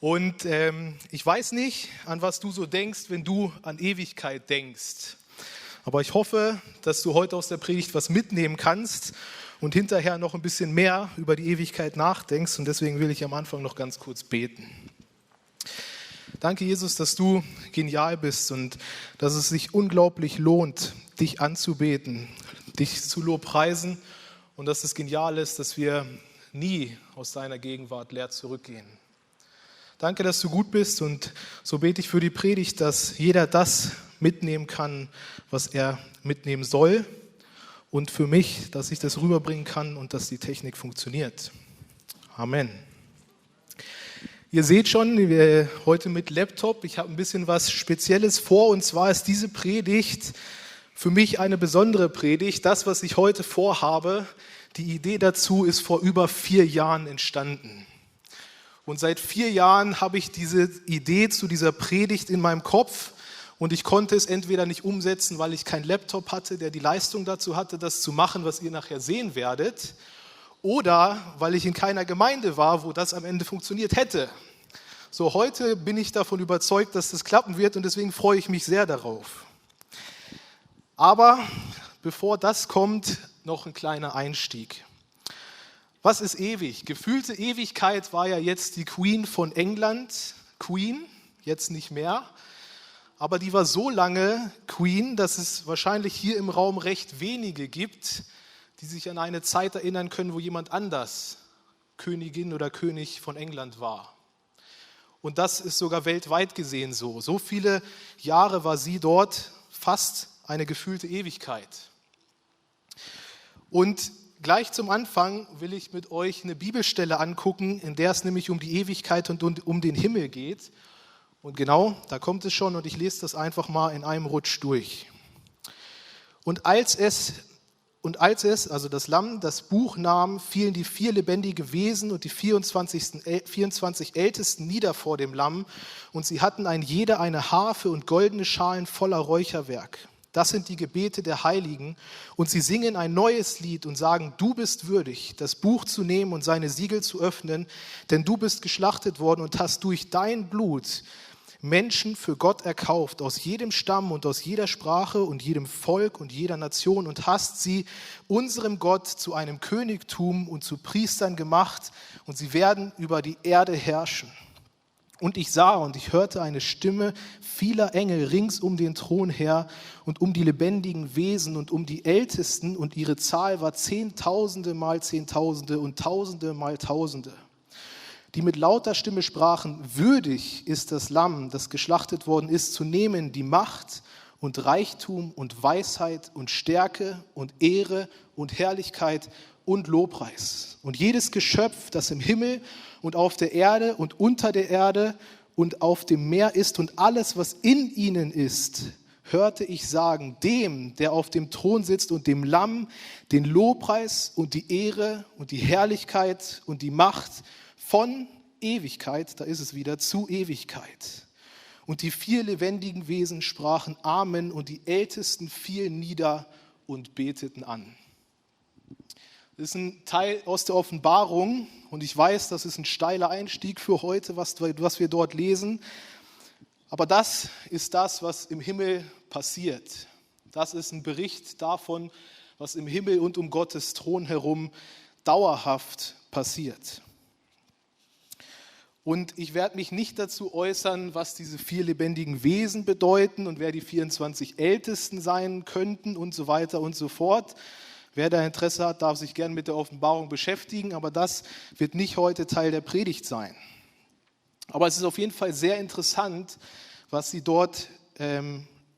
Und ich weiß nicht, an was du so denkst, wenn du an Ewigkeit denkst. Aber ich hoffe, dass du heute aus der Predigt was mitnehmen kannst und hinterher noch ein bisschen mehr über die Ewigkeit nachdenkst. Und deswegen will ich am Anfang noch ganz kurz beten. Danke, Jesus, dass du genial bist und dass es sich unglaublich lohnt, dich anzubeten, dich zu lobpreisen und dass es genial ist, dass wir nie aus deiner Gegenwart leer zurückgehen. Danke, dass du gut bist und so bete ich für die Predigt, dass jeder das mitnehmen kann, was er mitnehmen soll und für mich, dass ich das rüberbringen kann und dass die Technik funktioniert. Amen. Ihr seht schon, wir heute mit Laptop, ich habe ein bisschen was Spezielles vor und zwar ist diese Predigt für mich eine besondere Predigt. Das, was ich heute vorhabe, die Idee dazu ist vor über 4 Jahren entstanden. Und seit 4 Jahren habe ich diese Idee zu dieser Predigt in meinem Kopf und ich konnte es entweder nicht umsetzen, weil ich keinen Laptop hatte, der die Leistung dazu hatte, das zu machen, was ihr nachher sehen werdet, oder weil ich in keiner Gemeinde war, wo das am Ende funktioniert hätte. So, heute bin ich davon überzeugt, dass das klappen wird und deswegen freue ich mich sehr darauf. Aber bevor das kommt, noch ein kleiner Einstieg. Was ist ewig? Gefühlte Ewigkeit war ja jetzt die Queen von England. Queen, jetzt nicht mehr. Aber die war so lange Queen, dass es wahrscheinlich hier im Raum recht wenige gibt, die sich an eine Zeit erinnern können, wo jemand anders Königin oder König von England war. Und das ist sogar weltweit gesehen so. So viele Jahre war sie dort, fast eine gefühlte Ewigkeit. Und gleich zum Anfang will ich mit euch eine Bibelstelle angucken, in der es nämlich um die Ewigkeit und um den Himmel geht. Und genau, da kommt es schon und ich lese das einfach mal in einem Rutsch durch. Und als es, also das Lamm, das Buch nahm, fielen die 4 lebendige Wesen und die 24 Ältesten nieder vor dem Lamm und sie hatten jeder eine Harfe und goldene Schalen voller Räucherwerk. Das sind die Gebete der Heiligen und sie singen ein neues Lied und sagen, du bist würdig, das Buch zu nehmen und seine Siegel zu öffnen, denn du bist geschlachtet worden und hast durch dein Blut Menschen für Gott erkauft, aus jedem Stamm und aus jeder Sprache und jedem Volk und jeder Nation und hast sie unserem Gott zu einem Königtum und zu Priestern gemacht und sie werden über die Erde herrschen. Und ich sah und ich hörte eine Stimme vieler Engel rings um den Thron her und um die lebendigen Wesen und um die Ältesten und ihre Zahl war Zehntausende mal Zehntausende und Tausende mal Tausende, die mit lauter Stimme sprachen, würdig ist das Lamm, das geschlachtet worden ist, zu nehmen die Macht und Reichtum und Weisheit und Stärke und Ehre und Herrlichkeit und Lobpreis. Und jedes Geschöpf, das im Himmel und auf der Erde und unter der Erde und auf dem Meer ist und alles, was in ihnen ist, hörte ich sagen, dem, der auf dem Thron sitzt und dem Lamm, den Lobpreis und die Ehre und die Herrlichkeit und die Macht von Ewigkeit, da ist es wieder, zu Ewigkeit. Und die 4 lebendigen Wesen sprachen Amen und die Ältesten fielen nieder und beteten an. Das ist ein Teil aus der Offenbarung und ich weiß, das ist ein steiler Einstieg für heute, was wir dort lesen. Aber das ist das, was im Himmel passiert. Das ist ein Bericht davon, was im Himmel und um Gottes Thron herum dauerhaft passiert. Und ich werde mich nicht dazu äußern, was diese 4 lebendigen Wesen bedeuten und wer die 24 Ältesten sein könnten und so weiter und so fort. Wer da Interesse hat, darf sich gern mit der Offenbarung beschäftigen, aber das wird nicht heute Teil der Predigt sein. Aber es ist auf jeden Fall sehr interessant, was sie dort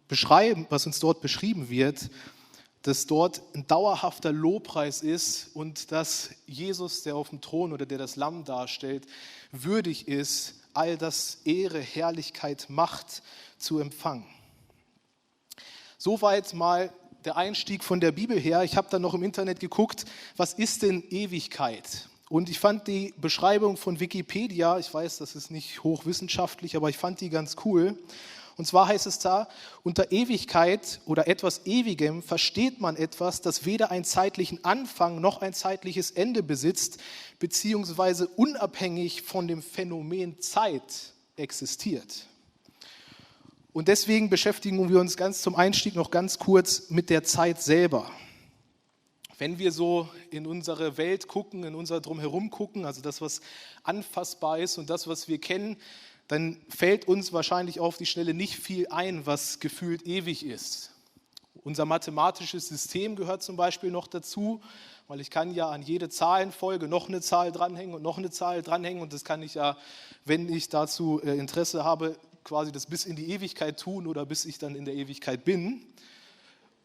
beschreiben, was uns dort beschrieben wird, dass dort ein dauerhafter Lobpreis ist und dass Jesus, der auf dem Thron oder der das Lamm darstellt, würdig ist, all das Ehre, Herrlichkeit, Macht zu empfangen. Soweit mal der Einstieg von der Bibel her. Ich habe dann noch im Internet geguckt, was ist denn Ewigkeit? Und ich fand die Beschreibung von Wikipedia, ich weiß, das ist nicht hochwissenschaftlich, aber ich fand die ganz cool. Und zwar heißt es da, unter Ewigkeit oder etwas Ewigem versteht man etwas, das weder einen zeitlichen Anfang noch ein zeitliches Ende besitzt, beziehungsweise unabhängig von dem Phänomen Zeit existiert. Und deswegen beschäftigen wir uns ganz zum Einstieg noch ganz kurz mit der Zeit selber. Wenn wir so in unsere Welt gucken, in unser Drumherum gucken, also das, was anfassbar ist und das, was wir kennen, dann fällt uns wahrscheinlich auf die Schnelle nicht viel ein, was gefühlt ewig ist. Unser mathematisches System gehört zum Beispiel noch dazu, weil ich kann ja an jede Zahlenfolge noch eine Zahl dranhängen und noch eine Zahl dranhängen und das kann ich ja, wenn ich dazu Interesse habe, quasi das bis in die Ewigkeit tun oder bis ich dann in der Ewigkeit bin.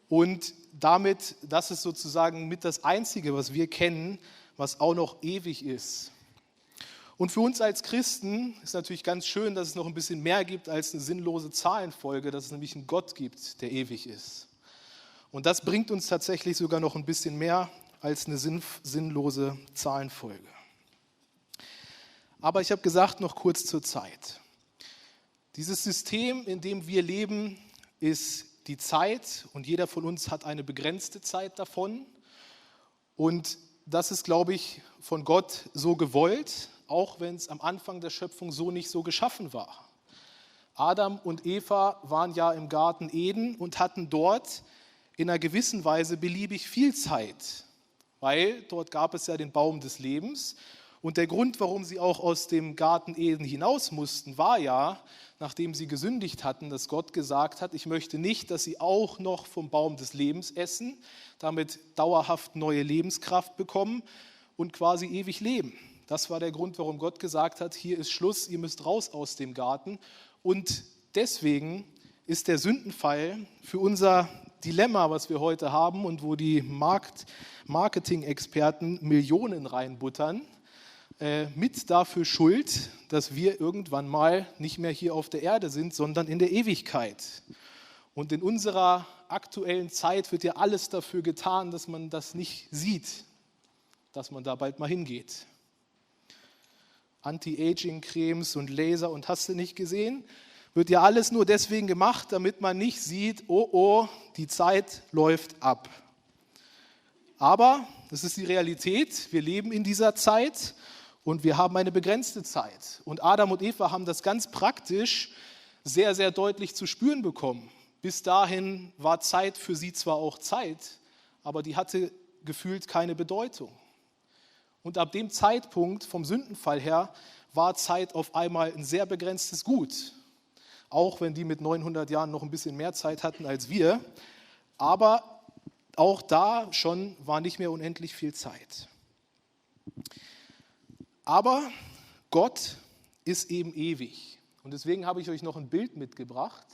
Und damit, das ist sozusagen mit das Einzige, was wir kennen, was auch noch ewig ist. Und für uns als Christen ist natürlich ganz schön, dass es noch ein bisschen mehr gibt als eine sinnlose Zahlenfolge, dass es nämlich einen Gott gibt, der ewig ist. Und das bringt uns tatsächlich sogar noch ein bisschen mehr als eine sinnlose Zahlenfolge. Aber ich habe gesagt, noch kurz zur Zeit. Dieses System, in dem wir leben, ist die Zeit und jeder von uns hat eine begrenzte Zeit davon. Und das ist, glaube ich, von Gott so gewollt, auch wenn es am Anfang der Schöpfung so nicht so geschaffen war. Adam und Eva waren ja im Garten Eden und hatten dort in einer gewissen Weise beliebig viel Zeit, weil dort gab es ja den Baum des Lebens. Und der Grund, warum sie auch aus dem Garten Eden hinaus mussten, war ja, nachdem sie gesündigt hatten, dass Gott gesagt hat, ich möchte nicht, dass sie auch noch vom Baum des Lebens essen, damit dauerhaft neue Lebenskraft bekommen und quasi ewig leben. Das war der Grund, warum Gott gesagt hat, hier ist Schluss, ihr müsst raus aus dem Garten. Und deswegen ist der Sündenfall für unser Dilemma, was wir heute haben und wo die Marketing-Experten Millionen reinbuttern, mit dafür schuld, dass wir irgendwann mal nicht mehr hier auf der Erde sind, sondern in der Ewigkeit. Und in unserer aktuellen Zeit wird ja alles dafür getan, dass man das nicht sieht, dass man da bald mal hingeht. Anti-Aging-Cremes und Laser und hast du nicht gesehen, wird ja alles nur deswegen gemacht, damit man nicht sieht, oh, die Zeit läuft ab. Aber das ist die Realität, wir leben in dieser Zeit und wir haben eine begrenzte Zeit. Und Adam und Eva haben das ganz praktisch sehr, sehr deutlich zu spüren bekommen. Bis dahin war Zeit für sie zwar auch Zeit, aber die hatte gefühlt keine Bedeutung. Und ab dem Zeitpunkt vom Sündenfall her war Zeit auf einmal ein sehr begrenztes Gut. Auch wenn die mit 900 Jahren noch ein bisschen mehr Zeit hatten als wir. Aber auch da schon war nicht mehr unendlich viel Zeit. Aber Gott ist eben ewig. Und deswegen habe ich euch noch ein Bild mitgebracht.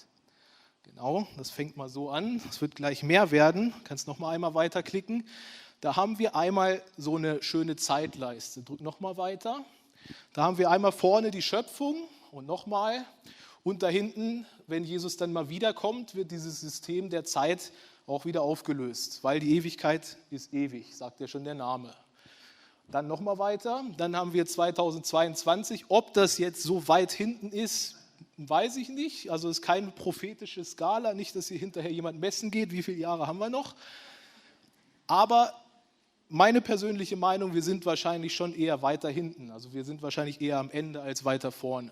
Genau, das fängt mal so an. Es wird gleich mehr werden. Du kannst noch mal einmal weiterklicken. Da haben wir einmal so eine schöne Zeitleiste. Drück noch mal weiter. Da haben wir einmal vorne die Schöpfung und nochmal. Und da hinten, wenn Jesus dann mal wiederkommt, wird dieses System der Zeit auch wieder aufgelöst, weil die Ewigkeit ist ewig, sagt ja schon der Name. Dann nochmal weiter. Dann haben wir 2022. Ob das jetzt so weit hinten ist, weiß ich nicht. Also es ist keine prophetische Skala, nicht, dass hier hinterher jemand messen geht, wie viele Jahre haben wir noch. Aber meine persönliche Meinung, wir sind wahrscheinlich schon eher weiter hinten. Also wir sind wahrscheinlich eher am Ende als weiter vorne.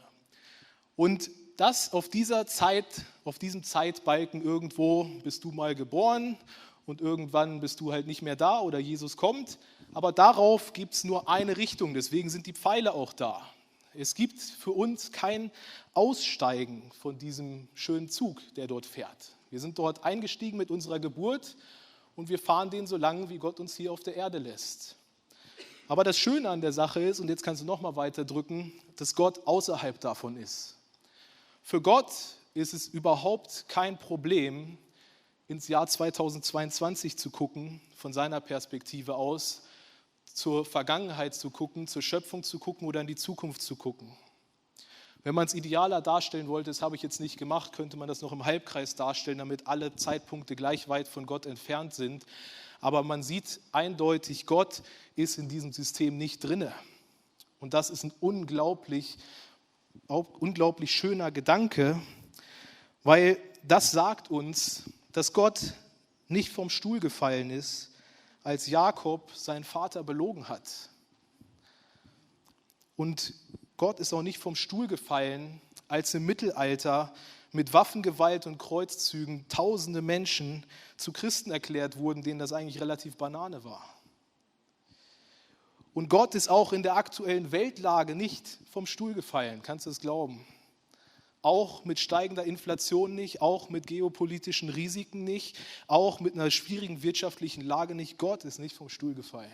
Und das auf dieser Zeit, auf diesem Zeitbalken irgendwo bist du mal geboren und irgendwann bist du halt nicht mehr da oder Jesus kommt. Aber darauf gibt es nur eine Richtung, deswegen sind die Pfeile auch da. Es gibt für uns kein Aussteigen von diesem schönen Zug, der dort fährt. Wir sind dort eingestiegen mit unserer Geburt und wir fahren den so lange, wie Gott uns hier auf der Erde lässt. Aber das Schöne an der Sache ist, und jetzt kannst du noch mal weiter drücken, dass Gott außerhalb davon ist. Für Gott ist es überhaupt kein Problem, ins Jahr 2022 zu gucken, von seiner Perspektive aus, zur Vergangenheit zu gucken, zur Schöpfung zu gucken oder in die Zukunft zu gucken. Wenn man es idealer darstellen wollte, das habe ich jetzt nicht gemacht, könnte man das noch im Halbkreis darstellen, damit alle Zeitpunkte gleich weit von Gott entfernt sind. Aber man sieht eindeutig, Gott ist in diesem System nicht drinne. Und das ist ein unglaublich schöner Gedanke, Weil das sagt uns, dass Gott nicht vom Stuhl gefallen ist, als Jakob seinen Vater belogen hat. Und Gott ist auch nicht vom Stuhl gefallen, als im Mittelalter mit Waffengewalt und Kreuzzügen tausende Menschen zu Christen erklärt wurden, denen das eigentlich relativ Banane war. Und Gott ist auch in der aktuellen Weltlage nicht vom Stuhl gefallen, kannst du es glauben? Auch mit steigender Inflation nicht, auch mit geopolitischen Risiken nicht, auch mit einer schwierigen wirtschaftlichen Lage nicht. Gott ist nicht vom Stuhl gefallen.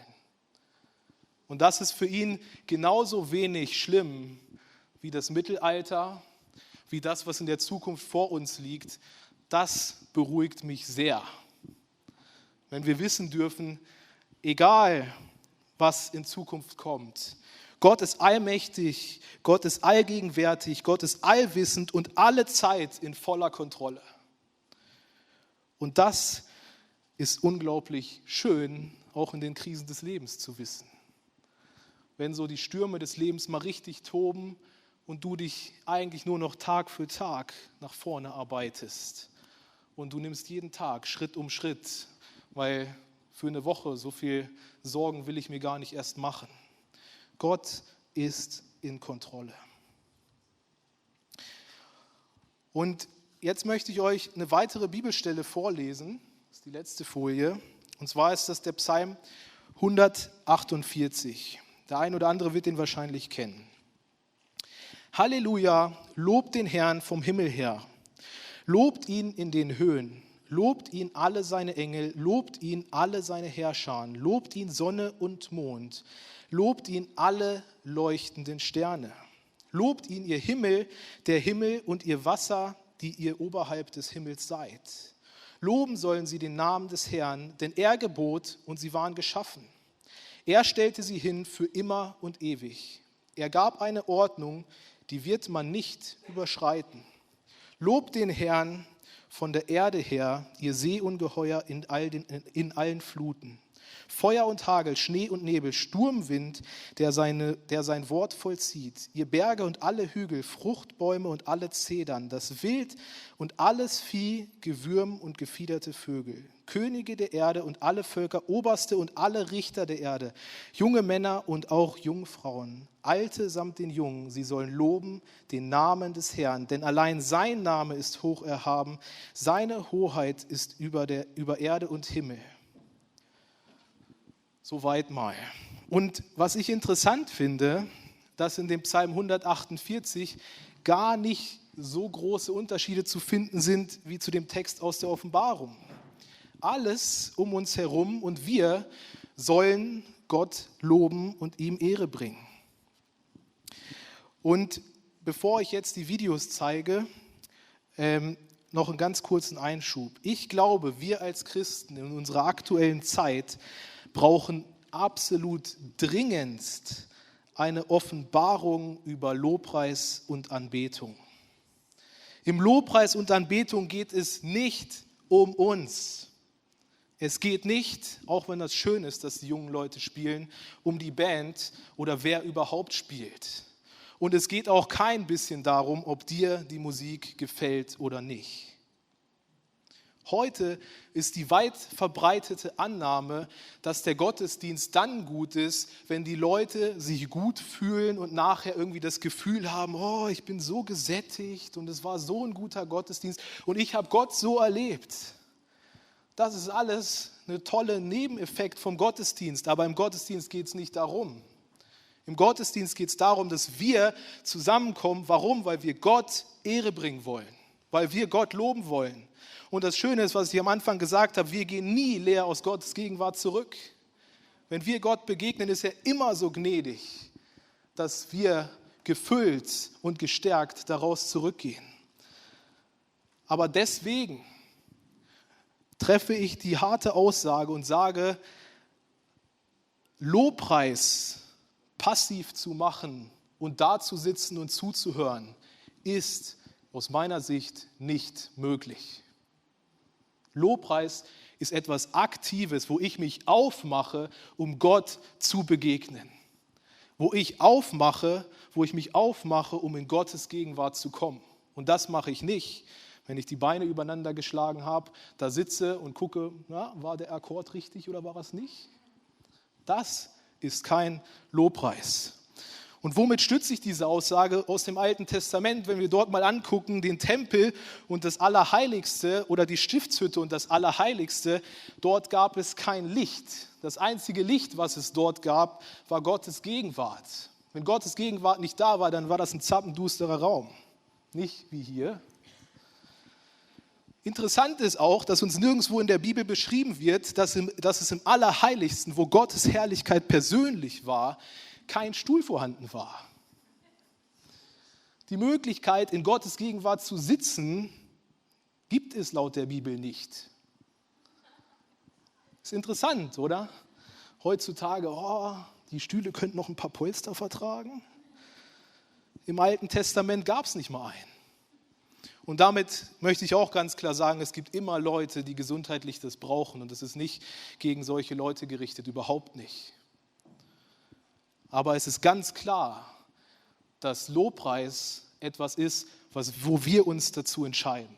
Und das ist für ihn genauso wenig schlimm wie das Mittelalter, wie das, was in der Zukunft vor uns liegt. Das beruhigt mich sehr. Wenn wir wissen dürfen, egal was in Zukunft kommt, Gott ist allmächtig, Gott ist allgegenwärtig, Gott ist allwissend und alle Zeit in voller Kontrolle. Und das ist unglaublich schön, auch in den Krisen des Lebens zu wissen. Wenn so die Stürme des Lebens mal richtig toben und du dich eigentlich nur noch Tag für Tag nach vorne arbeitest und du nimmst jeden Tag Schritt um Schritt, weil für eine Woche so viel Sorgen will ich mir gar nicht erst machen. Gott ist in Kontrolle. Und jetzt möchte ich euch eine weitere Bibelstelle vorlesen. Das ist die letzte Folie. Und zwar ist das der Psalm 148. Der ein oder andere wird den wahrscheinlich kennen. Halleluja, lobt den Herrn vom Himmel her. Lobt ihn in den Höhen. Lobt ihn alle seine Engel, lobt ihn alle seine Herrscher, lobt ihn Sonne und Mond, lobt ihn alle leuchtenden Sterne. Lobt ihn ihr Himmel, der Himmel und ihr Wasser, die ihr oberhalb des Himmels seid. Loben sollen sie den Namen des Herrn, denn er gebot und sie waren geschaffen. Er stellte sie hin für immer und ewig. Er gab eine Ordnung, die wird man nicht überschreiten. Lobt den Herrn von der Erde her, ihr Seeungeheuer in allen Fluten. Feuer und Hagel, Schnee und Nebel, Sturmwind, der sein Wort vollzieht. Ihr Berge und alle Hügel, Fruchtbäume und alle Zedern, das Wild und alles Vieh, Gewürm und gefiederte Vögel. Könige der Erde und alle Völker, Oberste und alle Richter der Erde, junge Männer und auch Jungfrauen, Alte samt den Jungen, sie sollen loben den Namen des Herrn, denn allein sein Name ist hoch erhaben, seine Hoheit ist über Erde und Himmel. Soweit mal. Und was ich interessant finde, dass in dem Psalm 148 gar nicht so große Unterschiede zu finden sind wie zu dem Text aus der Offenbarung. Alles um uns herum und wir sollen Gott loben und ihm Ehre bringen. Und bevor ich jetzt die Videos zeige, noch einen ganz kurzen Einschub. Ich glaube, wir als Christen in unserer aktuellen Zeit brauchen absolut dringendst eine Offenbarung über Lobpreis und Anbetung. Im Lobpreis und Anbetung geht es nicht um uns. Es geht nicht, auch wenn das schön ist, dass die jungen Leute spielen, um die Band oder wer überhaupt spielt. Und es geht auch kein bisschen darum, ob dir die Musik gefällt oder nicht. Heute ist die weit verbreitete Annahme, dass der Gottesdienst dann gut ist, wenn die Leute sich gut fühlen und nachher irgendwie das Gefühl haben, oh, ich bin so gesättigt und es war so ein guter Gottesdienst und ich habe Gott so erlebt. Das ist alles eine tolle Nebeneffekt vom Gottesdienst, aber im Gottesdienst geht es nicht darum. Im Gottesdienst geht es darum, dass wir zusammenkommen. Warum? Weil wir Gott Ehre bringen wollen, weil wir Gott loben wollen. Und das Schöne ist, was ich am Anfang gesagt habe, wir gehen nie leer aus Gottes Gegenwart zurück. Wenn wir Gott begegnen, ist er immer so gnädig, dass wir gefüllt und gestärkt daraus zurückgehen. Aber deswegen treffe ich die harte Aussage und sage, Lobpreis passiv zu machen und da zu sitzen und zuzuhören, ist aus meiner Sicht nicht möglich. Lobpreis ist etwas Aktives, wo ich mich aufmache, um Gott zu begegnen. Wo ich mich aufmache, um in Gottes Gegenwart zu kommen. Und das mache ich nicht, wenn ich die Beine übereinander geschlagen habe, da sitze und gucke, na, war der Akkord richtig oder war es nicht? Das ist kein Lobpreis. Und womit stütze ich diese Aussage aus dem Alten Testament? Wenn wir dort mal angucken, den Tempel und das Allerheiligste oder die Stiftshütte und das Allerheiligste, dort gab es kein Licht. Das einzige Licht, was es dort gab, war Gottes Gegenwart. Wenn Gottes Gegenwart nicht da war, dann war das ein zappendusterer Raum. Nicht wie hier. Interessant ist auch, dass uns nirgendwo in der Bibel beschrieben wird, dass es im Allerheiligsten, wo Gottes Herrlichkeit persönlich war, kein Stuhl vorhanden war. Die Möglichkeit, in Gottes Gegenwart zu sitzen, gibt es laut der Bibel nicht. Ist interessant, oder? Heutzutage, die Stühle könnten noch ein paar Polster vertragen. Im Alten Testament gab es nicht mal einen. Und damit möchte ich auch ganz klar sagen, es gibt immer Leute, die gesundheitlich das brauchen. Und es ist nicht gegen solche Leute gerichtet, überhaupt nicht. Aber es ist ganz klar, dass Lobpreis etwas ist, wo wir uns dazu entscheiden.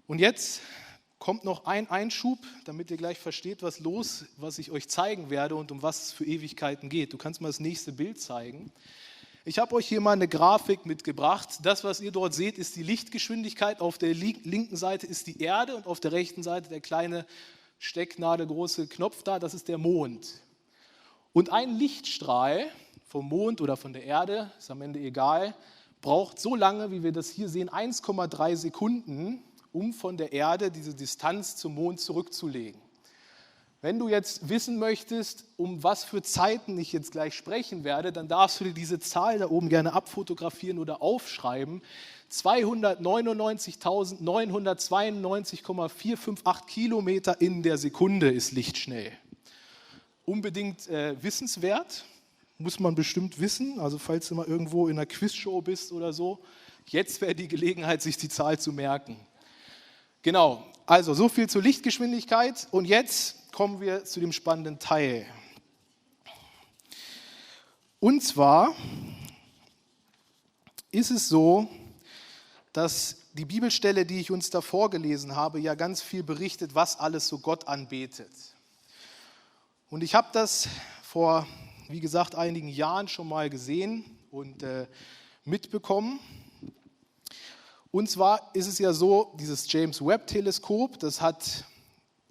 Und jetzt kommt noch ein Einschub, damit ihr gleich versteht, was ich euch zeigen werde und um was es für Ewigkeiten geht. Du kannst mal das nächste Bild zeigen. Ich habe euch hier mal eine Grafik mitgebracht. Das, was ihr dort seht, ist die Lichtgeschwindigkeit. Auf der linken Seite ist die Erde und auf der rechten Seite der kleine stecknadelgroße Knopf da, das ist der Mond. Und ein Lichtstrahl vom Mond oder von der Erde, ist am Ende egal, braucht so lange, wie wir das hier sehen, 1,3 Sekunden, um von der Erde diese Distanz zum Mond zurückzulegen. Wenn du jetzt wissen möchtest, um was für Zeiten ich jetzt gleich sprechen werde, dann darfst du dir diese Zahl da oben gerne abfotografieren oder aufschreiben. 299.992,458 Kilometer in der Sekunde ist lichtschnell. Unbedingt wissenswert, muss man bestimmt wissen. Also falls du mal irgendwo in einer Quizshow bist oder so, jetzt wäre die Gelegenheit, sich die Zahl zu merken. Genau, also so viel zur Lichtgeschwindigkeit und jetzt kommen wir zu dem spannenden Teil. Und zwar ist es so, dass die Bibelstelle, die ich uns da vorgelesen habe, ja ganz viel berichtet, was alles so Gott anbetet. Und ich habe das vor, wie gesagt, einigen Jahren schon mal gesehen und mitbekommen. Und zwar ist es ja so, dieses James-Webb-Teleskop, das hat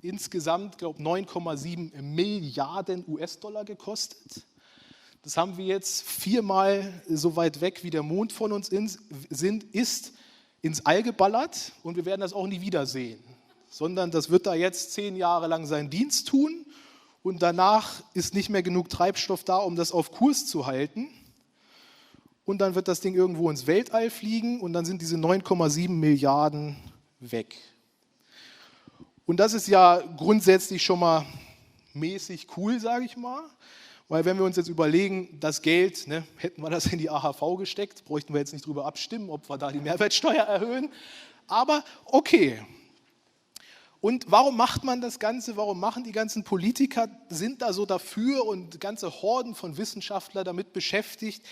insgesamt, glaube ich, 9,7 Milliarden US-Dollar gekostet. Das haben wir jetzt 4-mal so weit weg, wie der Mond von uns ist, ins All geballert und wir werden das auch nie wiedersehen. Sondern das wird da jetzt 10 Jahre lang seinen Dienst tun und danach ist nicht mehr genug Treibstoff da, um das auf Kurs zu halten. Und dann wird das Ding irgendwo ins Weltall fliegen und dann sind diese 9,7 Milliarden weg. Und das ist ja grundsätzlich schon mal mäßig cool, sage ich mal. Weil wenn wir uns jetzt überlegen, das Geld, hätten wir das in die AHV gesteckt, bräuchten wir jetzt nicht drüber abstimmen, ob wir da die Mehrwertsteuer erhöhen. Aber okay. Und warum macht man das Ganze? Warum machen die ganzen Politiker, sind da so dafür und ganze Horden von Wissenschaftlern damit beschäftigt,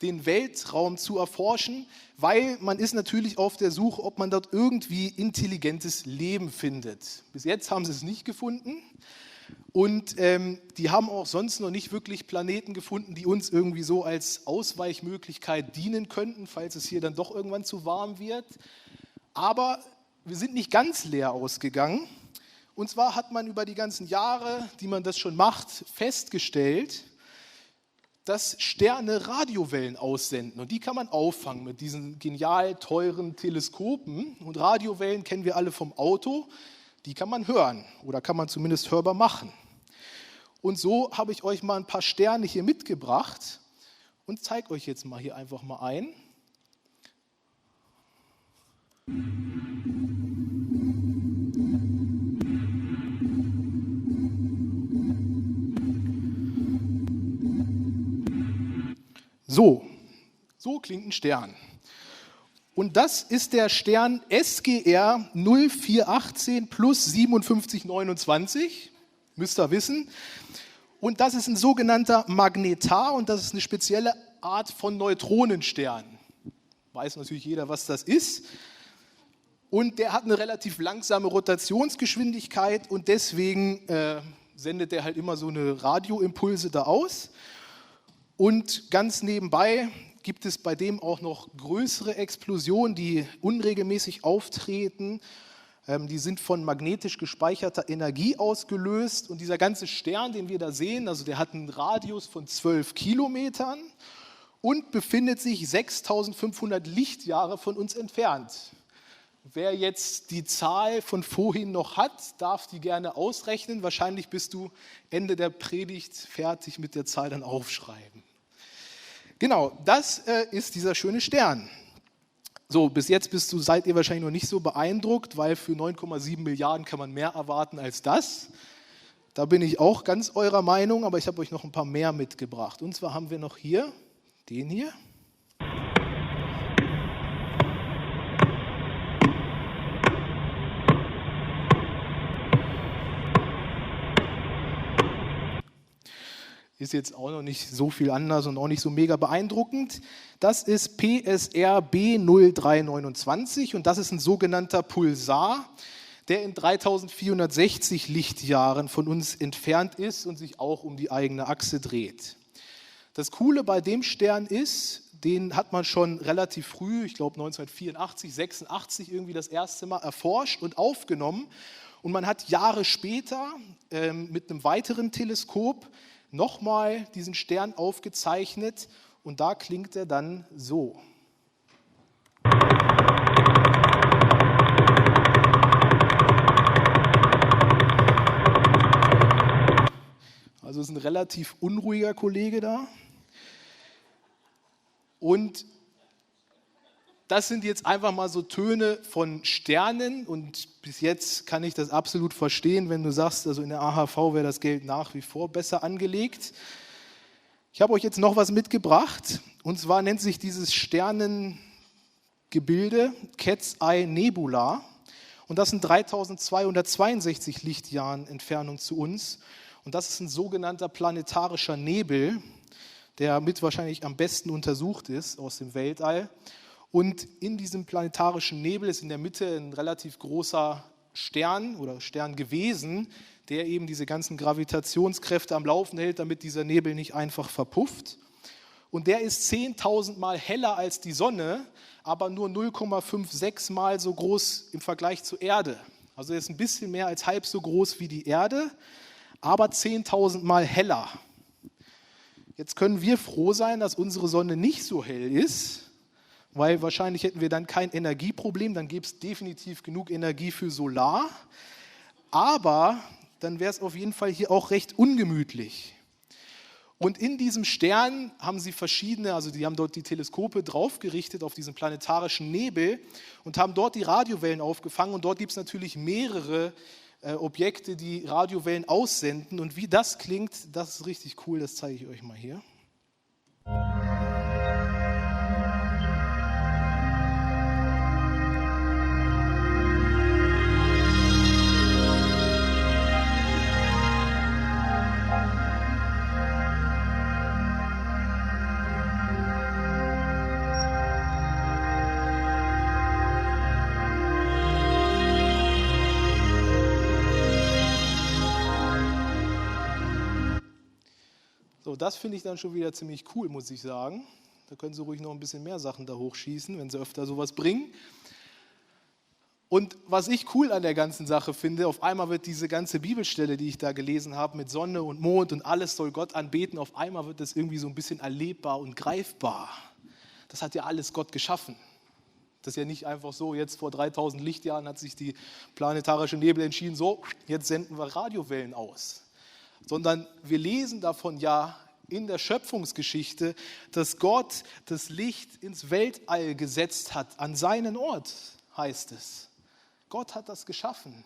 den Weltraum zu erforschen? Weil man ist natürlich auf der Suche, ob man dort irgendwie intelligentes Leben findet. Bis jetzt haben sie es nicht gefunden. Und die haben auch sonst noch nicht wirklich Planeten gefunden, die uns irgendwie so als Ausweichmöglichkeit dienen könnten, falls es hier dann doch irgendwann zu warm wird. Aber wir sind nicht ganz leer ausgegangen. Und zwar hat man über die ganzen Jahre, die man das schon macht, festgestellt, dass Sterne Radiowellen aussenden. Und die kann man auffangen mit diesen genial teuren Teleskopen. Und Radiowellen kennen wir alle vom Auto. Die kann man hören oder kann man zumindest hörbar machen. Und so habe ich euch mal ein paar Sterne hier mitgebracht und zeige euch jetzt mal hier einfach mal ein. So klingt ein Stern. Und das ist der Stern SGR 0418 plus 5729, müsst ihr wissen. Und das ist ein sogenannter Magnetar und das ist eine spezielle Art von Neutronenstern. weiß natürlich jeder, was das ist. Und der hat eine relativ langsame Rotationsgeschwindigkeit und deswegen sendet er halt immer so eine Radioimpulse da aus. Und ganz nebenbei gibt es bei dem auch noch größere Explosionen, die unregelmäßig auftreten. Die sind von magnetisch gespeicherter Energie ausgelöst. Und dieser ganze Stern, den wir da sehen, also der hat einen Radius von 12 Kilometern und befindet sich 6500 Lichtjahre von uns entfernt. Wer jetzt die Zahl von vorhin noch hat, darf die gerne ausrechnen. Wahrscheinlich bist du Ende der Predigt fertig mit der Zahl dann aufschreiben. Genau, das ist dieser schöne Stern. So, bis jetzt seid ihr wahrscheinlich noch nicht so beeindruckt, weil für 9,7 Milliarden kann man mehr erwarten als das. Da bin ich auch ganz eurer Meinung, aber ich habe euch noch ein paar mehr mitgebracht. Und zwar haben wir noch hier den hier. Ist jetzt auch noch nicht so viel anders und auch nicht so mega beeindruckend. Das ist PSR B0329 und das ist ein sogenannter Pulsar, der in 3460 Lichtjahren von uns entfernt ist und sich auch um die eigene Achse dreht. Das Coole bei dem Stern ist, den hat man schon relativ früh, ich glaube 1984, 86 irgendwie das erste Mal erforscht und aufgenommen. Und man hat Jahre später mit einem weiteren Teleskop nochmal diesen Stern aufgezeichnet und da klingt er dann so. Also ist ein relativ unruhiger Kollege da. Und das sind jetzt einfach mal so Töne von Sternen und bis jetzt kann ich das absolut verstehen, wenn du sagst, also in der AHV wäre das Geld nach wie vor besser angelegt. Ich habe euch jetzt noch was mitgebracht und zwar nennt sich dieses Sternengebilde Cat's Eye Nebula und das sind 3262 Lichtjahren Entfernung zu uns und das ist ein sogenannter planetarischer Nebel, der mit wahrscheinlich am besten untersucht ist aus dem Weltall. Und in diesem planetarischen Nebel ist in der Mitte ein relativ großer Stern oder Stern gewesen, der eben diese ganzen Gravitationskräfte am Laufen hält, damit dieser Nebel nicht einfach verpufft. Und der ist 10.000 Mal heller als die Sonne, aber nur 0,56 Mal so groß im Vergleich zur Erde. Also er ist ein bisschen mehr als halb so groß wie die Erde, aber 10.000 Mal heller. Jetzt können wir froh sein, dass unsere Sonne nicht so hell ist, weil wahrscheinlich hätten wir dann kein Energieproblem, dann gäbe es definitiv genug Energie für Solar, aber dann wäre es auf jeden Fall hier auch recht ungemütlich. Und in diesem Stern haben sie verschiedene, also die haben dort die Teleskope draufgerichtet auf diesen planetarischen Nebel und haben dort die Radiowellen aufgefangen und dort gibt es natürlich mehrere Objekte, die Radiowellen aussenden und wie das klingt, das ist richtig cool, das zeige ich euch mal hier. So, das finde ich dann schon wieder ziemlich cool, muss ich sagen. Da können sie ruhig noch ein bisschen mehr Sachen da hochschießen, wenn sie öfter sowas bringen. Und was ich cool an der ganzen Sache finde, auf einmal wird diese ganze Bibelstelle, die ich da gelesen habe, mit Sonne und Mond und alles soll Gott anbeten, auf einmal wird das irgendwie so ein bisschen erlebbar und greifbar. Das hat ja alles Gott geschaffen. Das ist ja nicht einfach so, jetzt vor 3000 Lichtjahren hat sich die planetarische Nebel entschieden, so, jetzt senden wir Radiowellen aus. Sondern wir lesen davon ja in der Schöpfungsgeschichte, dass Gott das Licht ins Weltall gesetzt hat, an seinen Ort, heißt es. Gott hat das geschaffen.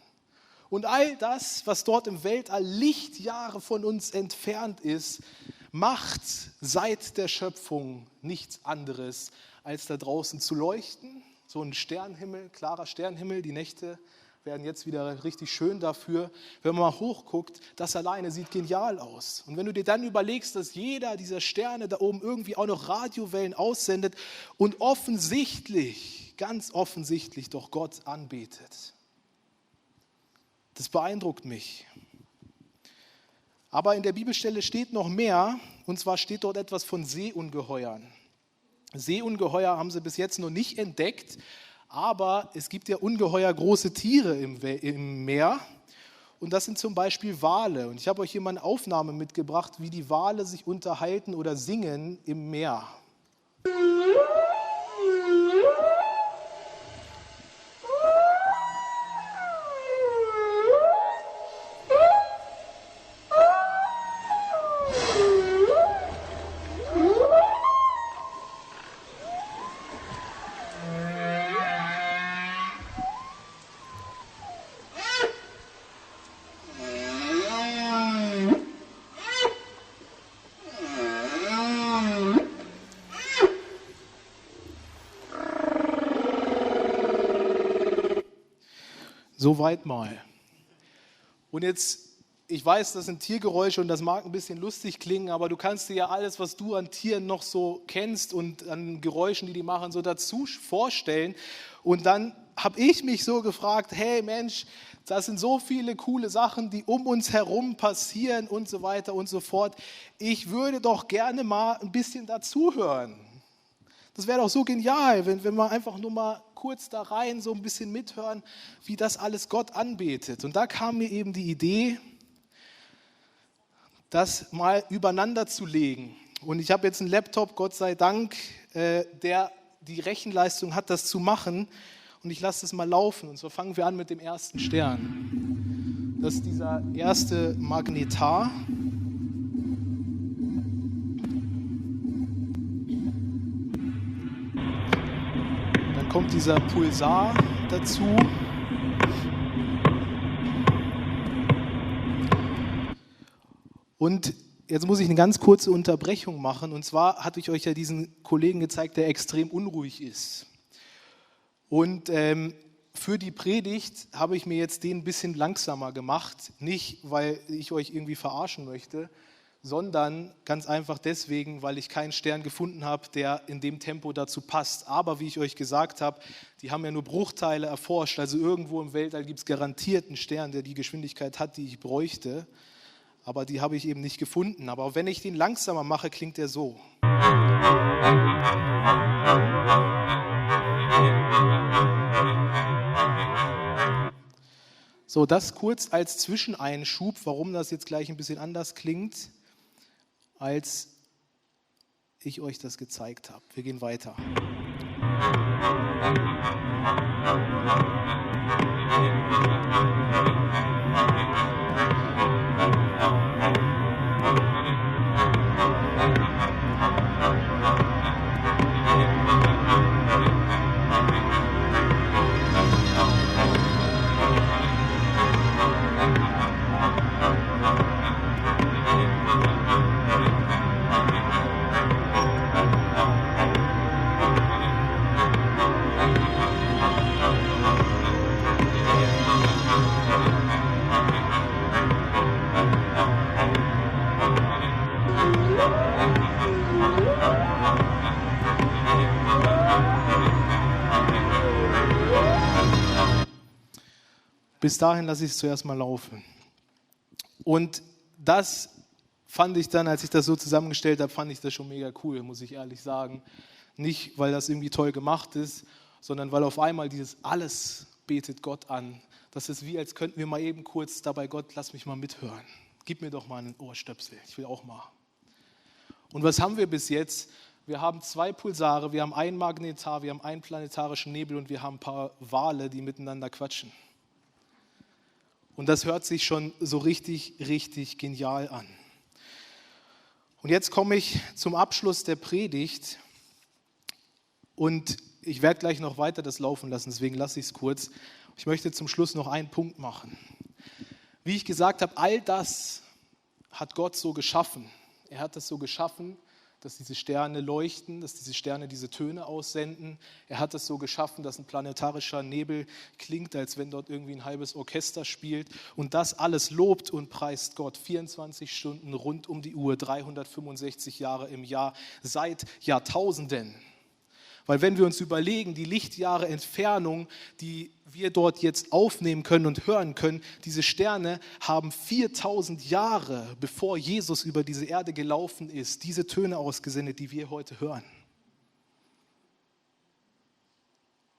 Und all das, was dort im Weltall Lichtjahre von uns entfernt ist, macht seit der Schöpfung nichts anderes, als da draußen zu leuchten. So ein Sternenhimmel, klarer Sternenhimmel, die Nächte werden jetzt wieder richtig schön dafür. Wenn man mal hochguckt, das alleine sieht genial aus. Und wenn du dir dann überlegst, dass jeder dieser Sterne da oben irgendwie auch noch Radiowellen aussendet und offensichtlich, ganz offensichtlich doch Gott anbetet. Das beeindruckt mich. Aber in der Bibelstelle steht noch mehr, und zwar steht dort etwas von Seeungeheuern. Seeungeheuer haben sie bis jetzt noch nicht entdeckt, aber es gibt ja ungeheuer große Tiere im Meer und das sind zum Beispiel Wale. Und ich habe euch hier mal eine Aufnahme mitgebracht, wie die Wale sich unterhalten oder singen im Meer. Soweit mal. Und jetzt, ich weiß, das sind Tiergeräusche und das mag ein bisschen lustig klingen, aber du kannst dir ja alles, was du an Tieren noch so kennst und an Geräuschen, die machen, so dazu vorstellen. Und dann habe ich mich so gefragt, hey Mensch, das sind so viele coole Sachen, die um uns herum passieren und so weiter und so fort. Ich würde doch gerne mal ein bisschen dazuhören. Das wäre doch so genial, wenn wir einfach nur mal kurz da rein so ein bisschen mithören, wie das alles Gott anbetet. Und da kam mir eben die Idee, das mal übereinander zu legen. Und ich habe jetzt einen Laptop, Gott sei Dank, der die Rechenleistung hat, das zu machen. Und ich lasse das mal laufen. Und so fangen wir an mit dem ersten Stern. Das ist dieser erste Magnetar. Kommt dieser Pulsar dazu. Und jetzt muss ich eine ganz kurze Unterbrechung machen. Und zwar hatte ich euch ja diesen Kollegen gezeigt, der extrem unruhig ist. Und für die Predigt habe ich mir jetzt den ein bisschen langsamer gemacht. Nicht, weil ich euch irgendwie verarschen möchte, sondern ganz einfach deswegen, weil ich keinen Stern gefunden habe, der in dem Tempo dazu passt. Aber wie ich euch gesagt habe, die haben ja nur Bruchteile erforscht, also irgendwo im Weltall gibt es garantiert einen Stern, der die Geschwindigkeit hat, die ich bräuchte, aber die habe ich eben nicht gefunden. Aber wenn ich den langsamer mache, klingt der so. So, das kurz als Zwischeneinschub, warum das jetzt gleich ein bisschen anders klingt, als ich euch das gezeigt habe. Wir gehen weiter. Bis dahin lasse ich es zuerst mal laufen. Und das fand ich dann, als ich das so zusammengestellt habe, fand ich das schon mega cool, muss ich ehrlich sagen. Nicht, weil das irgendwie toll gemacht ist, sondern weil auf einmal dieses alles betet Gott an. Das ist wie, als könnten wir mal eben kurz dabei, Gott, lass mich mal mithören. Gib mir doch mal einen Ohrstöpsel, ich will auch mal. Und was haben wir bis jetzt? Wir haben 2 Pulsare, wir haben einen Magnetar, wir haben einen planetarischen Nebel und wir haben ein paar Wale, die miteinander quatschen. Und das hört sich schon so richtig, richtig genial an. Und jetzt komme ich zum Abschluss der Predigt und ich werde gleich noch weiter das laufen lassen, deswegen lasse ich es kurz. Ich möchte zum Schluss noch einen Punkt machen. Wie ich gesagt habe, all das hat Gott so geschaffen. Er hat das so geschaffen, dass diese Sterne leuchten, dass diese Sterne diese Töne aussenden. Er hat es so geschaffen, dass ein planetarischer Nebel klingt, als wenn dort irgendwie ein halbes Orchester spielt. Und das alles lobt und preist Gott 24 Stunden rund um die Uhr, 365 Jahre im Jahr, seit Jahrtausenden. Weil wenn wir uns überlegen, die Lichtjahre Entfernung, die wir dort jetzt aufnehmen können und hören können, diese Sterne haben 4000 Jahre, bevor Jesus über diese Erde gelaufen ist, diese Töne ausgesendet, die wir heute hören.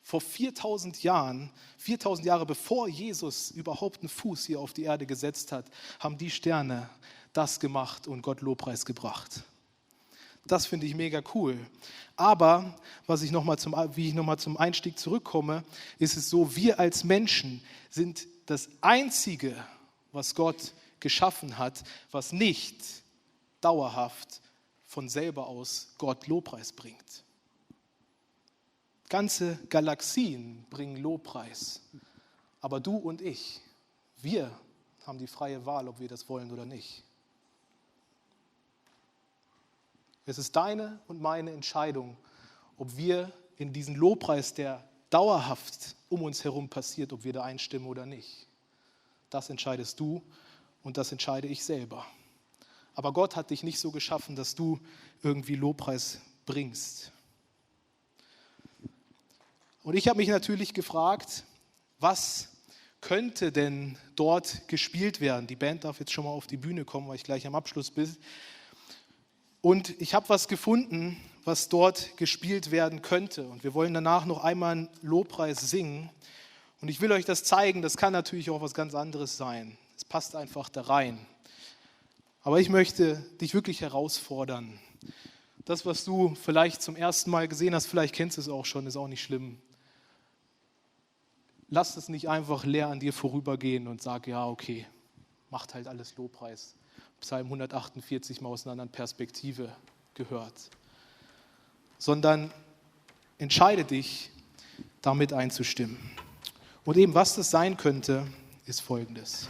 Vor 4000 Jahren, 4000 Jahre bevor Jesus überhaupt einen Fuß hier auf die Erde gesetzt hat, haben die Sterne das gemacht und Gott Lobpreis gebracht. Das finde ich mega cool. Aber, wie ich nochmal zum Einstieg zurückkomme, ist es so, wir als Menschen sind das Einzige, was Gott geschaffen hat, was nicht dauerhaft von selber aus Gott Lobpreis bringt. Ganze Galaxien bringen Lobpreis. Aber du und ich, wir haben die freie Wahl, ob wir das wollen oder nicht. Es ist deine und meine Entscheidung, ob wir in diesen Lobpreis, der dauerhaft um uns herum passiert, ob wir da einstimmen oder nicht. Das entscheidest du und das entscheide ich selber. Aber Gott hat dich nicht so geschaffen, dass du irgendwie Lobpreis bringst. Und ich habe mich natürlich gefragt, was könnte denn dort gespielt werden? Die Band darf jetzt schon mal auf die Bühne kommen, weil ich gleich am Abschluss bin. Und ich habe was gefunden, was dort gespielt werden könnte. Und wir wollen danach noch einmal einen Lobpreis singen. Und ich will euch das zeigen, das kann natürlich auch was ganz anderes sein. Es passt einfach da rein. Aber ich möchte dich wirklich herausfordern. Das, was du vielleicht zum ersten Mal gesehen hast, vielleicht kennst du es auch schon, ist auch nicht schlimm. Lass es nicht einfach leer an dir vorübergehen und sag, ja, okay, macht halt alles Lobpreis. Psalm 148 mal aus einer anderen Perspektive gehört. Sondern entscheide dich, damit einzustimmen. Und eben, was das sein könnte, ist Folgendes.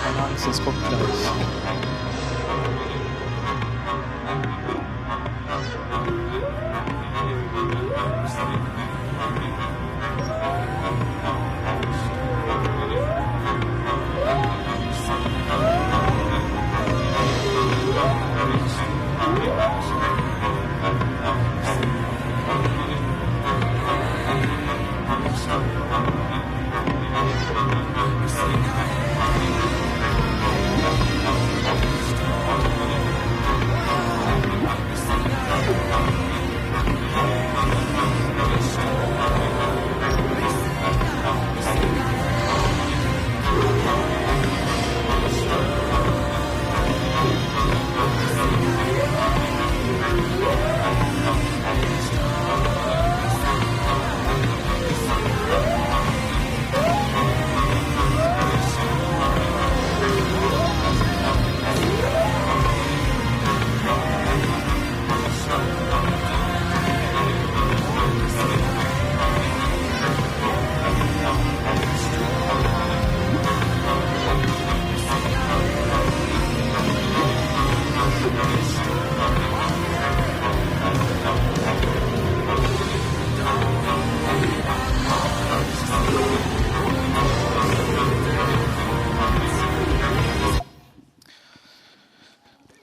Keine Angst, das kommt gleich.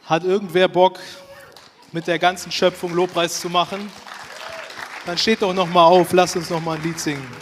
Hat irgendwer Bock, mit der ganzen Schöpfung Lobpreis zu machen? Dann steht doch noch mal auf, lasst uns noch mal ein Lied singen.